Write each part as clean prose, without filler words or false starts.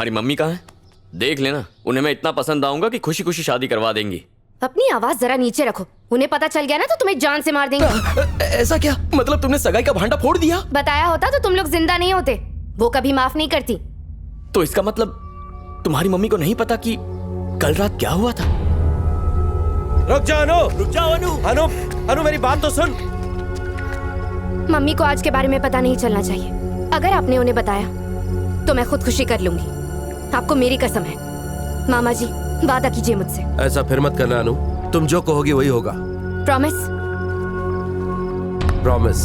तुम्हारी मम्मी कहाँ है? देख लेना, उन्हें मैं इतना पसंद आऊंगा कि खुशी खुशी शादी करवा देंगी। अपनी आवाज जरा नीचे रखो, उन्हें पता चल गया ना तो तुम्हें जान से मार देंगे। ऐसा क्या? मतलब तुमने सगाई का भांडा फोड़ दिया? बताया होता तो तुम लोग जिंदा नहीं होते। वो कभी माफ नहीं करती। तो इसका मतलब तुम्हारी मम्मी को नहीं पता कि कल रात क्या हुआ था? रुक जाओ अनु, अनु मेरी बात तो सुन। मम्मी को आज के बारे में पता नहीं चलना चाहिए। अगर आपने उन्हें बताया तो मैं खुदकुशी कर लूंगी। आपको मेरी कसम है। मामा जी, वादा कीजिए मुझसे। ऐसा फिर मत करना अनु, तुम जो कहोगी वही होगा। प्रॉमिस? प्रॉमिस।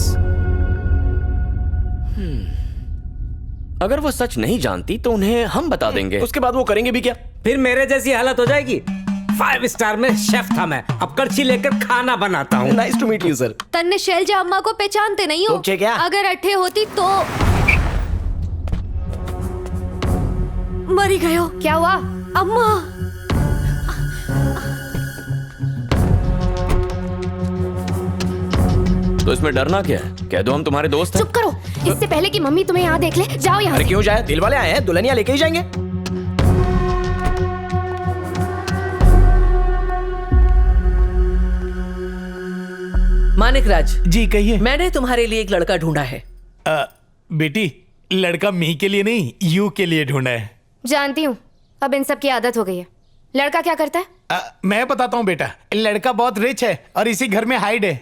अगर वो सच नहीं जानती तो उन्हें हम बता देंगे। उसके बाद वो करेंगे भी क्या? फिर मेरे जैसी हालत हो जाएगी। 5 स्टार में शेफ था मैं, अब कड़छी लेकर खाना बनाता हूँ। Nice to meet you sir. तन्ने शैलजा अम्मा को पहचानते नहीं हो? तुम क्या? अगर अट्ठे होती तो मरी गए हो। क्या हुआ? अम्मा तो इसमें डरना क्या है? कह दो हम तुम्हारे दोस्त हैं। चुप करो, इससे पहले कि मम्मी तुम्हें यहाँ देख ले। जाओ यहाँ अरे से। क्यों जाए? दिल वाले आए हैं, दुल्हनिया लेके ही जाएंगे। मानिक राज जी कहिए। मैंने तुम्हारे लिए एक लड़का ढूंढा है। बेटी, लड़का मी के लिए नहीं, यू के लिए ढूंढा है। जानती हूँ, अब इन सब की आदत हो गई है। लड़का क्या करता है? मैं बताता हूँ बेटा, लड़का बहुत रिच है और इसी घर में हाइड है।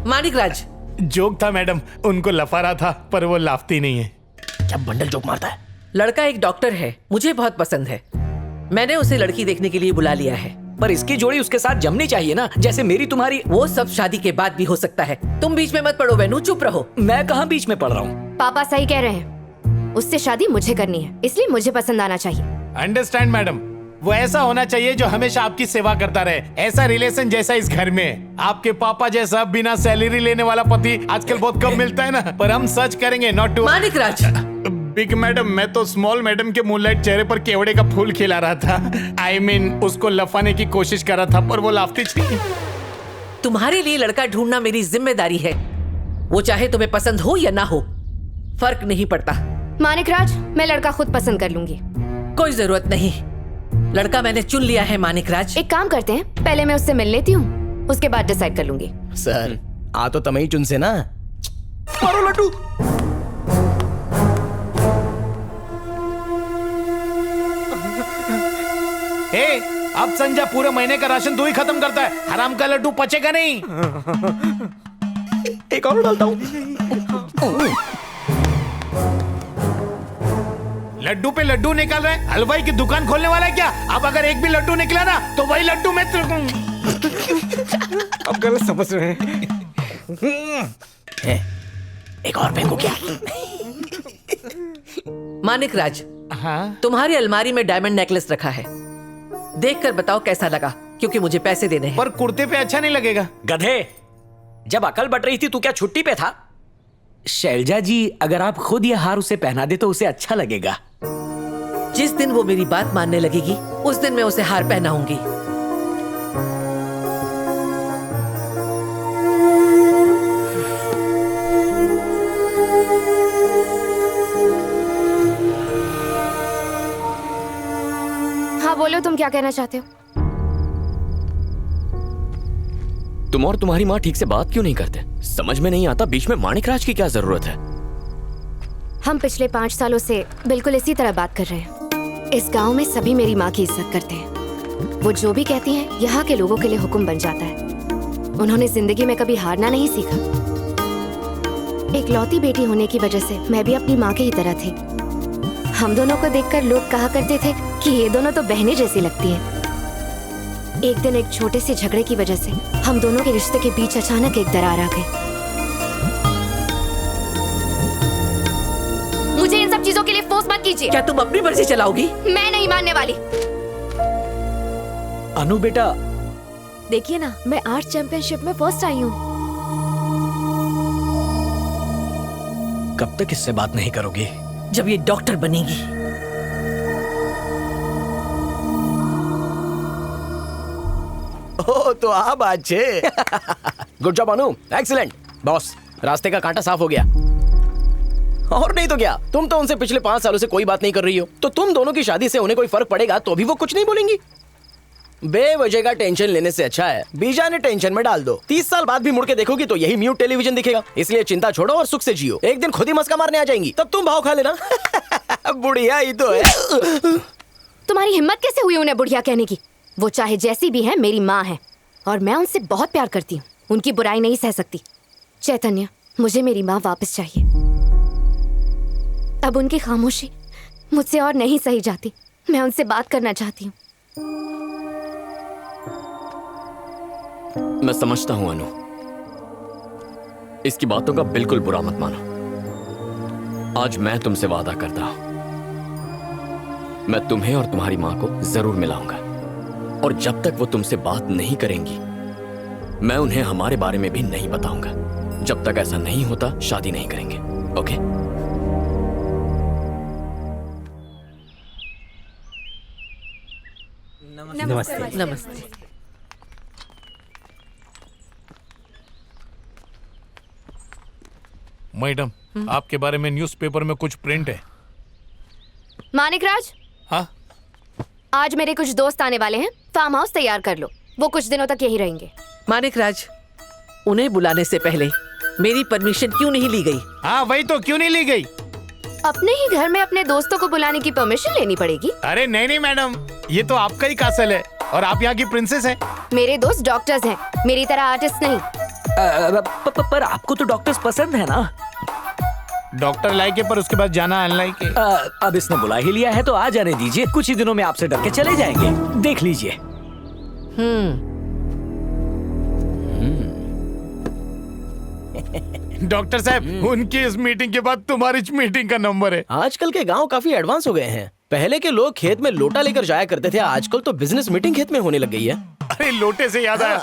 मानिक राज, जोक था मैडम, उनको लफा रहा था पर वो लाफती नहीं है। क्या बंडल जोक मारता है? लड़का एक डॉक्टर है, मुझे बहुत पसंद है। मैंने उसे लड़की देखने के लिए बुला लिया है। पर इसकी जोड़ी उसके साथ जमनी चाहिए ना, जैसे मेरी तुम्हारी। वो सब शादी के बाद भी हो सकता है। तुम बीच में मत पड़ो बेनू, चुप रहो। मैं कहाँ बीच में पड़ रहा हूँ? पापा सही कह रहे हैं। उससे शादी मुझे करनी है, इसलिए मुझे पसंद आना चाहिए। अंडरस्टैंड मैडम, वो ऐसा होना चाहिए जो हमेशा आपकी सेवा करता रहे। ऐसा रिलेशन जैसा इस घर में। आपके पापा जैसा बिना सैलरी लेने वाला पति आजकल बहुत कम मिलता है ना। पर हम सर्च करेंगे, not to. Manik Raj, big madam, मैं तो स्मॉल मैडम के मूनलाइट चेहरे पर केवड़े का फूल खिला रहा था। I mean, उसको लफाने की कोशिश कर रहा था पर वो लाफती थी। तुम्हारे लिए लड़का ढूंढना मेरी जिम्मेदारी है। वो चाहे तुम्हें पसंद हो या ना हो, फर्क नहीं पड़ता। मानिक राज, मैं लड़का खुद पसंद कर लूंगी। कोई जरूरत नहीं, लड़का मैंने चुन लिया है। मानिक राज, एक काम करते हैं, पहले मैं उससे मिल लेती हूँ, उसके बाद डिसाइड कर लूंगी। सर आ तो तमें ही चुन से ना। मारो लड्डू। अब संजय पूरे महीने का राशन तू ही खत्म करता है। हराम का लड्डू पचेगा नहीं। एक और डालता हूँ। लड्डू पे लड्डू निकल रहे, हलवाई की दुकान खोलने वाला है क्या? अब अगर एक भी लड्डू निकला ना तो वही लड्डू मैं अब गलत समझ रहे हैं। एक और फेंको क्या? मानिक राज, हाँ? तुम्हारी अलमारी में डायमंड नेकलेस रखा है, देखकर बताओ कैसा लगा, क्योंकि मुझे पैसे देने हैं। पर कुर्ते पे अच्छा नहीं लगेगा। गधे, जब अकल बट रही थी तू क्या छुट्टी पे था? शैलजा जी, अगर आप खुद ये हार उसे पहना दे तो उसे अच्छा लगेगा। जिस दिन वो मेरी बात मानने लगेगी उस दिन मैं उसे हार पहनाऊंगी। हाँ बोलो, तुम क्या कहना चाहते हो? तुम और तुम्हारी माँ ठीक से बात क्यों नहीं करते? समझ में नहीं आता बीच में मानिक राज की क्या जरूरत है? हम पिछले 5 सालों से बिल्कुल इसी तरह बात कर रहे हैं। इस गांव में सभी मेरी माँ की इज्जत करते हैं। वो जो भी कहती हैं, यहाँ के लोगों के लिए हुक्म बन जाता है। उन्होंने जिंदगी में कभी हारना नहीं सीखा। एक लौती बेटी होने की वजह से मैं भी अपनी माँ की ही तरह थी। हम दोनों को देखकर लोग कहा करते थे कि ये दोनों तो बहनें जैसी लगती हैं। एक दिन एक छोटे से झगड़े की वजह से हम दोनों के रिश्ते के बीच अचानक एक दरार आ गई। मुझे इन सब चीजों के लिए फोर्स मत कीजिए। क्या तुम अपनी मर्जी चलाओगी? मैं नहीं मानने वाली। अनु बेटा, देखिए ना, मैं आर्ट चैंपियनशिप में फर्स्ट आई हूँ। कब तक इससे बात नहीं करोगी? जब ये डॉक्टर बनेगी। ओ तो आप अच्छे। गुड जॉब अनु, एक्सीलेंट। बॉस, रास्ते का कांटा साफ हो गया। और नहीं तो क्या, तुम तो उनसे पिछले 5 सालों से कोई बात नहीं कर रही हो, तो तुम दोनों की शादी से उन्हें कोई फर्क पड़ेगा तो भी वो कुछ नहीं बोलेंगी। बेवजह का टेंशन लेने से अच्छा है बीजा ने टेंशन में डाल दो। 30 साल बाद भी मुड़ के देखोगी तो यही म्यूट टेलीविजन दिखेगा। इसलिए चिंता छोड़ो और सुख से जियो। एक दिन खुद ही मस्का मारने आ जाएंगी, तब तुम भाव खा लेना। बुढ़िया ही तो है। तुम्हारी हिम्मत कैसे हुई उन्हें बुढ़िया कहने की? वो चाहे जैसी भी है मेरी माँ है और मैं उनसे बहुत प्यार करती हूँ। उनकी बुराई नहीं सह सकती। चैतन्य, मुझे मेरी माँ वापस चाहिए। अब उनकी खामोशी मुझसे और नहीं सही जाती। मैं उनसे बात करना चाहती हूँ। मैं समझता हूं अनु, इसकी बातों का बिल्कुल बुरा मत मानो। आज मैं तुमसे वादा करता हूं, मैं तुम्हें और तुम्हारी मां को जरूर मिलाऊंगा। और जब तक वो तुमसे बात नहीं करेंगी मैं उन्हें हमारे बारे में भी नहीं बताऊंगा। जब तक ऐसा नहीं होता शादी नहीं करेंगे। ओके? नमस्ते। नमस्ते। मैडम, आपके बारे में न्यूज़पेपर में कुछ प्रिंट है। मानिक राज, हाँ? आज मेरे कुछ दोस्त आने वाले हैं। फार्म हाउस तैयार कर लो, वो कुछ दिनों तक यहीं रहेंगे। मानिक राज, उन्हें बुलाने से पहले मेरी परमिशन क्यों नहीं ली गई? हाँ वही तो, क्यों नहीं ली गई? अपने ही घर में अपने दोस्तों को बुलाने की परमिशन लेनी पड़ेगी। अरे नहीं नहीं मैडम, ये तो आपका ही कासल है और आप यहाँ की प्रिंसेस हैं। मेरे दोस्त डॉक्टर्स हैं, मेरी तरह आर्टिस्ट नहीं। पर आपको तो डॉक्टर्स पसंद है ना? डॉक्टर लाइक है पर उसके बाद जाना अनलाइक है। अब इसने बुला ही लिया है तो आ जाने दीजिए। कुछ ही दिनों में आपसे डर के चले जाएंगे, देख लीजिए। डॉक्टर साहब, उनकी इस मीटिंग के बाद तुम्हारी इस मीटिंग का नंबर है। आजकल के गांव काफी एडवांस हो गए हैं। पहले के लोग खेत में लोटा लेकर जाया करते थे, आजकल तो बिजनेस मीटिंग खेत में होने लग गई है। अरे लोटे से याद आया,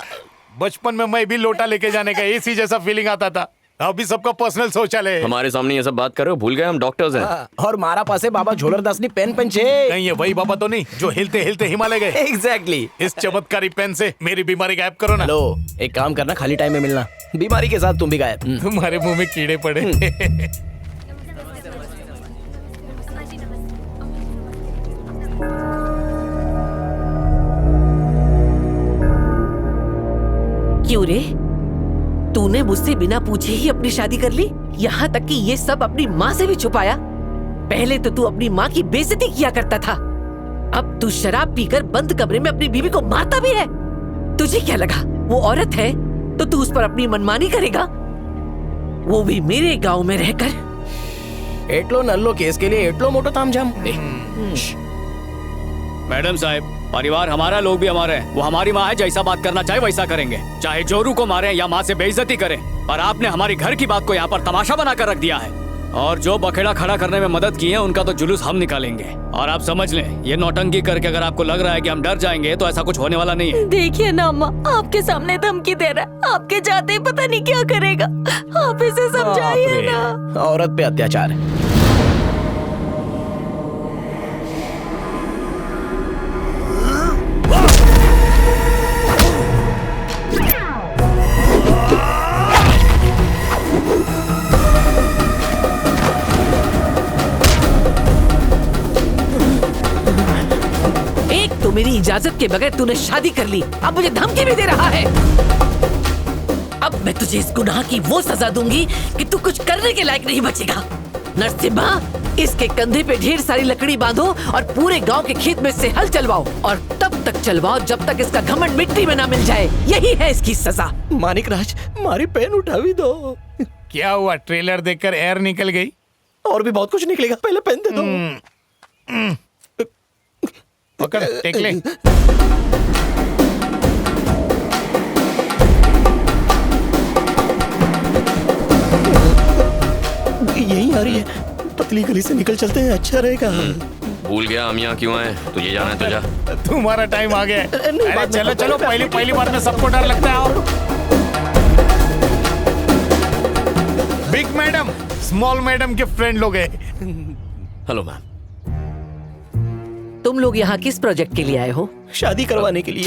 बचपन में मैं भी लोटा लेके जाने का एसी जैसा फीलिंग आता था। अभी सबका पर्सनल शौचालय है। हमारे सामने ये सब बात कर रहे हो, भूल गए हम डॉक्टर्स हैं। और मारा पासे बाबा झोलरदास ने पेन पंचे। नहीं, ये वही बाबा तो नहीं जो हिलते हिलते हिमालय गए। एग्जैक्टली। इस चमत्कारी पेन से मेरी बीमारी गायब करो ना। हेलो, एक काम करना, खाली टाइम में मिलना। बीमारी के साथ तुम भी गायब। तुम्हारे मुंह में कीड़े पड़े। क्यों रे? तूने मुझसे बिना पूछे ही अपनी शादी कर ली, यहाँ तक कि ये सब अपनी माँ से भी छुपाया। पहले तो तू अपनी माँ की बेइज्जती किया करता था, अब तू शराब पीकर बंद कमरे में अपनी बीवी को मारता भी है। तुझे क्या लगा वो औरत है तो तू उस पर अपनी मनमानी करेगा, वो भी मेरे गांव में रहकर? एटलो नल्लो केस के लिए एटलो मोटो तामझाम। मैडम साहब, परिवार हमारा, लोग भी हमारे हैं। वो हमारी माँ है, जैसा बात करना चाहे वैसा करेंगे। चाहे जोरू को मारे या माँ से बेइज्जती करें, पर आपने हमारी घर की बात को यहाँ पर तमाशा बनाकर रख दिया है। और जो बखेड़ा खड़ा करने में मदद की है उनका तो जुलूस हम निकालेंगे। और आप समझ लें, ये नौटंकी करके अगर आपको लग रहा है कि हम डर जाएंगे तो ऐसा कुछ होने वाला नहीं है। देखिए ना अम्मा, आपके सामने धमकी दे रहा है, आपके जाते ही पता नहीं क्या करेगा। आप इसे समझाइए ना। औरत पे अत्याचार। तो मेरी इजाजत के बगैर तूने शादी कर ली, अब मुझे धमकी भी दे रहा है। अब मैं तुझे इस गुनाह की वो सजा दूंगी कि तू कुछ करने के लायक नहीं बचेगा। नरसिम्हा, इसके कंधे पे ढेर सारी लकड़ी बांधो और पूरे गांव के खेत में से हल चलवाओ, और तब तक चलवाओ जब तक इसका घमंड मिट्टी में ना मिल जाए। यही है इसकी सजा। मानिक राज, मारी पेन उठा भी दो। क्या हुआ, ट्रेलर देखकर एयर निकल गई? और भी बहुत कुछ निकलेगा, पहले पेन दे दो। पकड़, टेक ले। यही आ रही है, पतली गली से निकल चलते हैं, अच्छा रहेगा। भूल गया हम यहाँ क्यों आए? तुझे जाना है तो जा। तुम्हारा टाइम आ गया है। अरे चलो चलो, पहली बार में सबको डर लगता है। और big madam madam, small madam के फ्रेंड लोग हैं। Hello ma'am. तुम लोग यहाँ किस प्रोजेक्ट के लिए आए हो? शादी करवाने के लिए,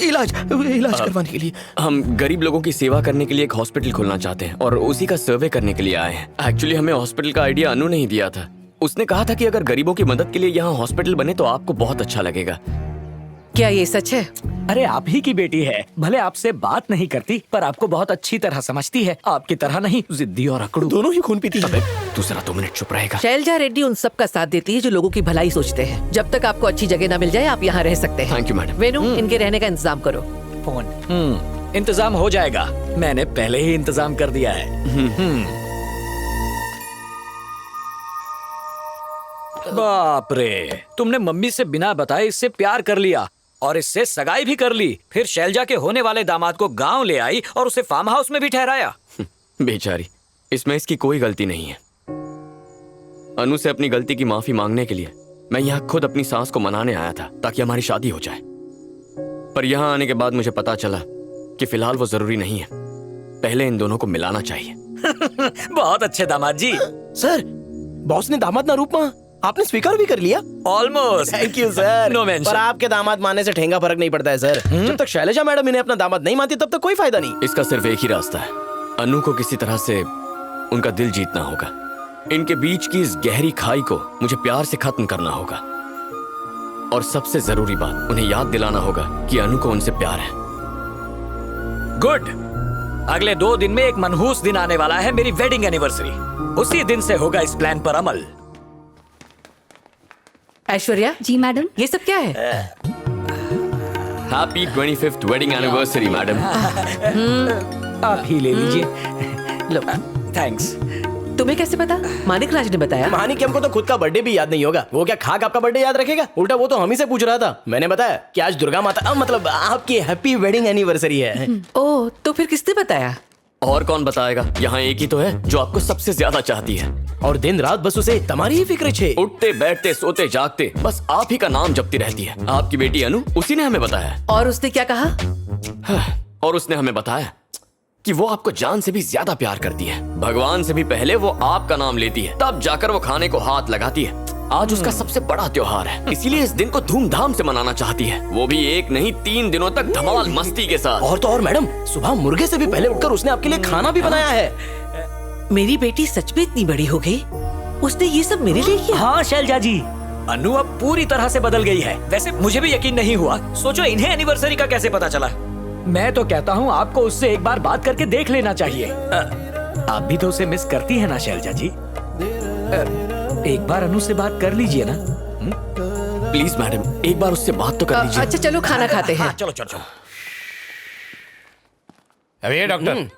इलाज करवाने के लिए। हम गरीब लोगों की सेवा करने के लिए एक हॉस्पिटल खोलना चाहते हैं और उसी का सर्वे करने के लिए आए हैं। एक्चुअली हमें हॉस्पिटल का आइडिया अनु ने ही दिया था। उसने कहा था कि अगर गरीबों की मदद के लिए यहाँ हॉस्पिटल बने तो आपको बहुत अच्छा लगेगा। क्या ये सच है? अरे आप ही की बेटी है, भले आपसे बात नहीं करती पर आपको बहुत अच्छी तरह समझती है। आपकी तरह नहीं, जिद्दी और अकड़ू। दोनों ही खून पीती है। दूसरा 2 मिनट चुप रहेगा। शैलजा रेड्डी उन सब का साथ देती है जो लोगों की भलाई सोचते हैं। जब तक आपको अच्छी जगह ना मिल जाए आप यहाँ रह सकते हैं। Thank you madam. वेनु, इनके रहने का इंतजाम करो। फोन इंतजाम हो जाएगा, मैंने पहले ही इंतजाम कर दिया है। बाप रे, तुमने मम्मी से बिना बताए इससे प्यार कर लिया और इससे सगाई भी कर ली। फिर शैलजा के होने वाले दामाद को गांव ले आई और उसे फार्म हाउस में भी ठहराया। बेचारी, इसमें इसकी कोई गलती नहीं है। अनु से अपनी गलती की माफी मांगने के लिए मैं यहाँ खुद अपनी सास को मनाने आया था ताकि हमारी शादी हो जाए। पर यहाँ आने के बाद मुझे पता चला कि फिलहाल वो जरूरी नहीं है। पहले इन दोनों को मिलाना चाहिए। बहुत अच्छे दामाद जी। सर, बॉस ने दामाद ना रूप माँ आपने स्वीकार भी कर लिया। Almost. Thank you sir. No mention. पर आपके दामाद मानने से ठेंगा फर्क नहीं पड़ता है सर। जब तक शैलजा मैडम इन्हें अपना दामाद नहीं मानती तब तक कोई फायदा नहीं। इसका सिर्फ एक ही रास्ता है। अनु को किसी तरह से उनका दिल जीतना होगा। इनके बीच की इस गहरी खाई को मुझे प्यार से खत्म करना होगा। और सबसे जरूरी बात, उन्हें याद दिलाना होगा कि अनु को उनसे प्यार है। गुड। अगले 2 दिन में एक मनहूस दिन आने वाला है, मेरी वेडिंग एनिवर्सरी। उसी दिन से होगा इस प्लान पर अमल। ऐश्वर्या जी मैडम। ये सब क्या है? Happy 25th wedding anniversary madam. आप ही ले लीजिए। लो। थैंक्स। तुम्हें कैसे पता? मानिक राज ने बताया। मानिक हमको तो खुद का बर्थडे भी याद नहीं होगा। वो क्या खाक आपका बर्थडे याद रखेगा? उल्टा वो तो हम ही से पूछ रहा था। मैंने बताया कि आज दुर्गा माता मतलब आपकी हैप्पी वेडिंग एनिवर्सरी है। ओह, तो फिर किसने बताया? और कौन बताएगा? यहाँ एक ही तो है जो आपको सबसे ज्यादा चाहती है और दिन रात बस उसे तुम्हारी ही फिक्र छे। उठते बैठते सोते जागते बस आप ही का नाम जपती रहती है। आपकी बेटी अनु, उसी ने हमें बताया। और उसने क्या कहा? और उसने हमें बताया कि वो आपको जान से भी ज्यादा प्यार करती है। भगवान से भी पहले वो आपका नाम लेती है, तब जाकर वो खाने को हाथ लगाती है। आज उसका सबसे बड़ा त्योहार है, इसीलिए इस दिन को धूमधाम से मनाना चाहती है। वो भी 1 नहीं 3 दिनों तक धमाल मस्ती के साथ। और तो और मैडम, सुबह मुर्गे से भी पहले उठकर उसने आपके लिए खाना भी बनाया है। मेरी बेटी सच में इतनी बड़ी हो गई? उसने ये सब मेरे लिए किया? हाँ शैलजा जी, अनु अब पूरी तरह से बदल गई है। वैसे मुझे भी यकीन नहीं हुआ। सोचो इन्हें एनिवर्सरी का कैसे पता चला। मैं तो कहता हूँ आपको उससे एक बार बात करके देख लेना चाहिए। आप भी तो उसे मिस करती है ना शैलजा जी? एक बार अनु से बात कर लीजिए ना। प्लीज मैडम, एक बार उससे बात तो कर लीजिए। अच्छा चलो खाना खाते हैं। चलो चलो चलो। अब ये डॉक्टर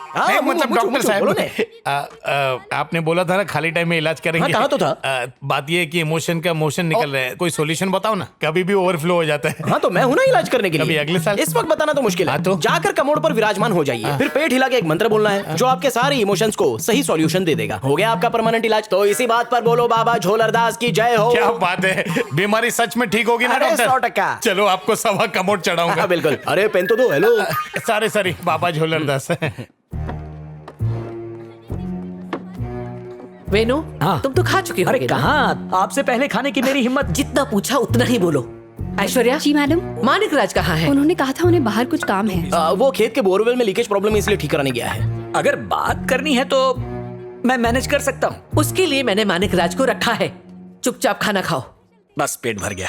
हाँ, मतलब मुझे डॉक्टर बोलो साहब, आपने बोला था ना खाली टाइम में इलाज करेंगे। हाँ, कहा तो था। बात ये है कि इमोशन का मोशन निकल रहा है। कोई सॉल्यूशन बताओ ना, कभी भी ओवरफ्लो हो जाता है। हाँ तो मैं हूँ ना इलाज करने के लिए। अभी अगले साल। इस वक्त बताना तो मुश्किल है। हाँ, तो जाकर कमोड पर विराजमान हो जाइए। फिर पेट हिला के एक मंत्र बोलना है जो आपके सारे इमोशंस को सही सॉल्यूशन दे देगा। हो गया आपका परमानेंट इलाज। तो इसी बात पर बोलो बाबा झोलरदास की जय हो। क्या बात है, बीमारी सच में ठीक होगी ना अरे, डॉक्टर? 100%। चलो आपको सवा कमोड चढ़ाऊंगा। हाँ, बिल्कुल। अरे पेन तो दो। हेलो। सॉरी बाबा झोलरदास। वेनु, हाँ। तुम तो खा चुके हो। अरे कहाँ, आपसे पहले खाने की मेरी हिम्मत। जितना पूछा उतना ही बोलो। ऐश्वर्या जी मैडम। मानिक राज कहाँ है? उन्होंने कहा था उन्हें बाहर कुछ काम है। वो खेत के बोरवेल में लीकेज प्रॉब्लम है, इसलिए ठीक कराने गया है। अगर बात करनी है तो मैं मैनेज कर सकता हूँ। उसके लिए मैंने मानिक राज को रखा है। चुपचाप खाना खाओ। बस पेट भर गया।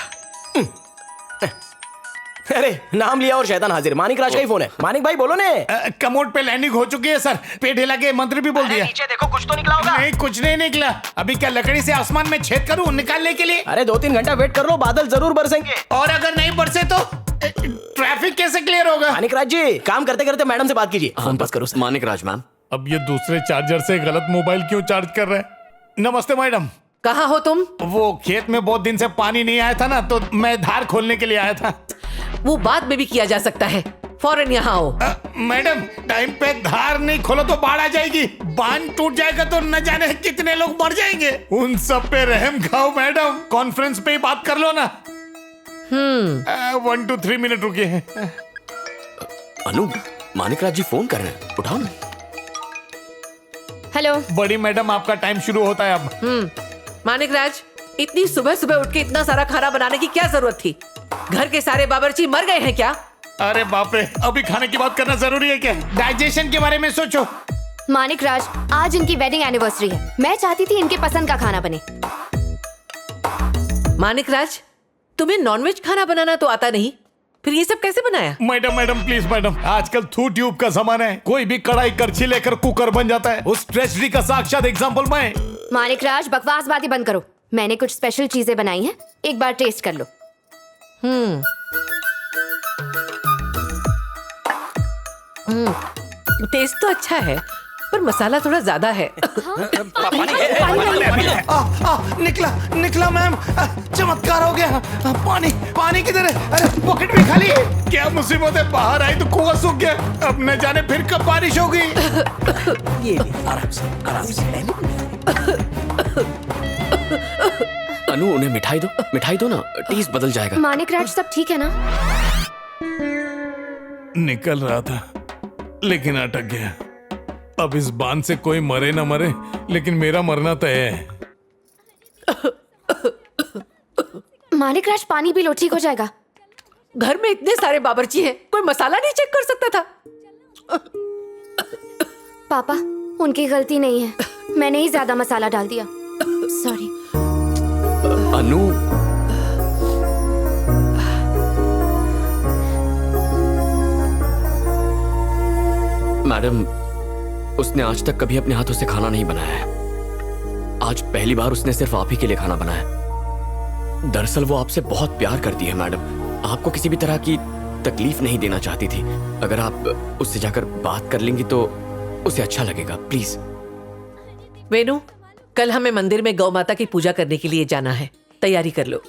अरे नाम लिया और शैतान हाजिर। मानिक राज का ही फोन है। मानिक भाई बोलो ने। कमोड पे लैंडिंग हो चुकी है सर। पेट हिला के मंत्र भी बोल दिया। नीचे देखो, कुछ तो निकला होगा। नहीं, कुछ नहीं निकला। अभी क्या लकड़ी से आसमान में छेद करूं निकालने के लिए? अरे 2-3 घंटा वेट कर लो, बादल जरूर बरसेंगे। और अगर नहीं बरसे तो ट्रैफिक कैसे क्लियर होगा? मानिक राज जी, काम करते करते मैडम से बात कीजिए। फोन पास करो सर। मानिक राज मैम। अब ये दूसरे चार्जर से गलत मोबाइल क्यों चार्ज कर रहे हैं? नमस्ते मैडम। कहाँ हो तुम? वो खेत में बहुत दिन से पानी नहीं आया था ना, तो मैं धार खोलने के लिए आया था। वो बाद में भी किया जा सकता है। फौरन यहाँ आओ। मैडम, टाइम पे धार नहीं खोलो तो बाढ़ आ जाएगी। बांध टूट जाएगा तो न जाने कितने लोग मर जाएंगे। उन सब पे रहम खाओ मैडम। कॉन्फ्रेंस पे ही बात कर लो ना। 1 to 3 मिनट रुकिए। अनु, मानिक राज जी फोन कर रहे हैं, उठाओ ना। हेलो। बड़ी मैडम, आपका टाइम शुरू होता है अब। मानिक राज, इतनी सुबह सुबह उठ के इतना सारा खाना बनाने की क्या जरूरत थी? घर के सारे बावर्ची मर गए हैं क्या? अरे बाप रे, अभी खाने की बात करना जरूरी है क्या? डाइजेशन के बारे में सोचो। मानिक राज, आज इनकी वेडिंग एनिवर्सरी है। मैं चाहती थी इनके पसंद का खाना बने। मानिक राज, तुम्हें नॉनवेज खाना बनाना तो आता नहीं, फिर ये सब कैसे बनाया? मैडम प्लीज मैडम, आजकल थू ट्यूब का जमाना है। कोई भी कढ़ाई करछी लेकर कुकर बन जाता है। उस ट्रेजेडी का साक्षात एग्जाम्पल मैं। मानिक राज, बकवास बातें बंद करो। मैंने कुछ स्पेशल चीजें बनाई हैं, एक बार टेस्ट कर लो। टेस्ट तो अच्छा है, पर मसाला थोड़ा ज्यादा है। निकला मैम, चमत्कार हो गया। पानी किधर है? अरे पॉकेट भी खाली है। क्या मुसीबत है, बाहर आई तो कुआं सूख गया। अब न जाने फिर कब बारिश होगी। ये आराम से अनु, उन्हें मिठाई दो ना, टेस्ट बदल जाएगा। मानिक राज, सब ठीक है ना? निकल रहा था लेकिन अटक गया। अब इस बांध से कोई मरे ना मरे, लेकिन मेरा मरना तय है। मानिक राज, पानी पी लो, ठीक हो जाएगा। घर में इतने सारे बावर्ची हैं, कोई मसाला नहीं चेक कर सकता था? पापा, उनकी गलती नहीं है। मैंने ही ज्यादा मसाला डाल दिया। सॉरी। अनु, मैडम, उसने आज तक कभी अपने हाथों से खाना नहीं बनाया है। आज पहली बार उसने सिर्फ आप ही के लिए खाना बनाया। दरअसल वो आपसे बहुत प्यार करती है मैडम, आपको किसी भी तरह की तकलीफ नहीं देना चाहती थी। अगर आप उससे जाकर बात कर लेंगी तो उसे अच्छा लगेगा, प्लीज। वेनु, कल हमें मंदिर में गौ माता की पूजा करने के लिए जाना है, तैयारी कर लो।